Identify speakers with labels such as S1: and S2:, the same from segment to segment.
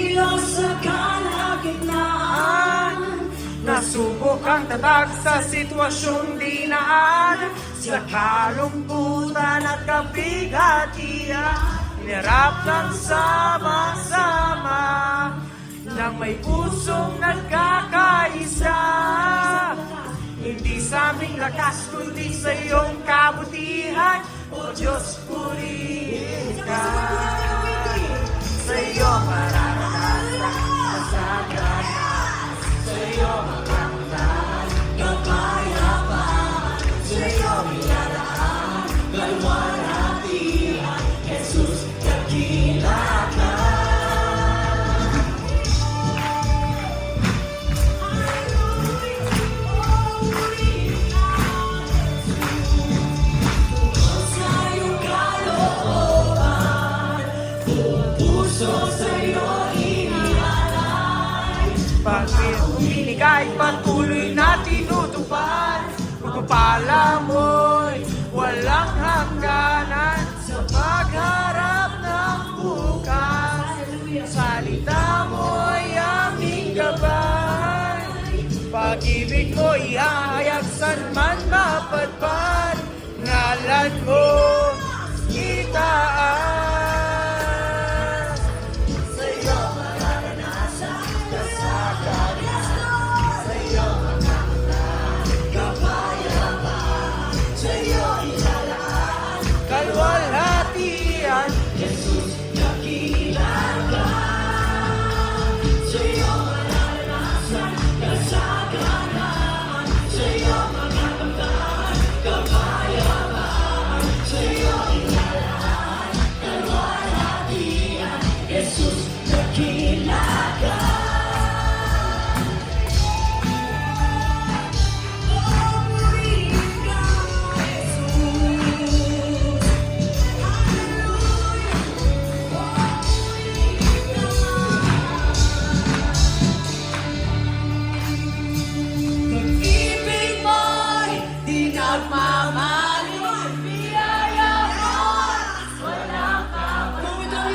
S1: Ilang sa kalagitnaan,
S2: Nasubok ang tatag sa sitwasyong dinaan, sa kalungkutan at kabigatian, hinarap ng sama-sama, nang may pusong nagkakaisa. Hindi sa aming lakas, kundi sa iyong kabutihan, O Diyos, purihin ka. Sa iyo mararanasan kasaganan, sa iyo makamtan
S1: kapayapaan, sa iyo nilalaan, kalwalhatian, Jesus, dakila ka. Sa iyong kalooban, buong puso sa iyo inialay.
S2: Bakit umiligay, patuloy na tinutupad? Pagpapala mo'y walang hangganan sa pagharap ng bukas. Salita mo'y aming gabay, pag-ibig mo'y ahayag saan man mapadpad. Ngalan mo itaas, sa iyo mararanasan kasaganan, sa iyo makamtan
S1: Kapayapaan, sa iyo ilalaan,
S2: kalwalhatian.
S1: Jesus, dakila ka. Sa iyo mararanasan kasaganan, sa iyo makakamtan kapayapaan, sa iyo ilalaan, kalwalhatian, Jesus, dakila ka. Pag-ibig mo'y di nagmamaling, biyaya mo'y walang kapalit.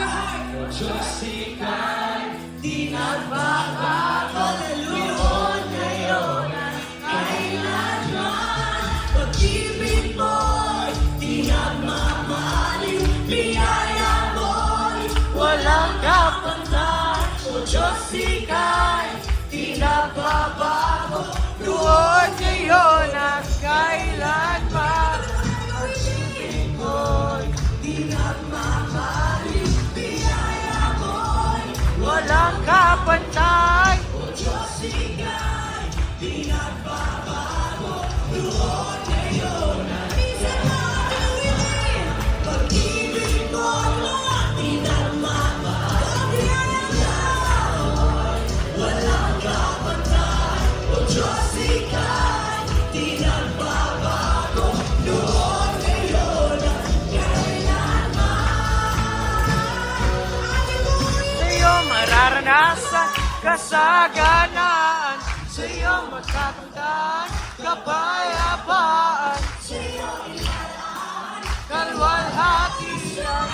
S1: Diyos ika'y di nagbabago, noon, ngayon, at kailanman. Pag-ibig mo'y di nagmamaling, biyaya mo'y
S2: Walang kapantay,
S1: o Diyos ika'y di nagbabago.
S2: noon, ngayon at kailanman. Pag-ibig mo'y
S1: Di nagmamaling, biyaya mo'y
S2: walang kapantay.
S1: o Diyos ika'y di nagbabago. Noon, ngayon, at kailanman. Pag-ibig mo di nagmamaling, biyaya mo'y walang kapantay. O Diyos ika'y di nagbabago. Noon, ngayon, at
S2: Sa iyo mararanasan kasaganan, sa iyo magkakamtan kapayapaan, kalwalhatian.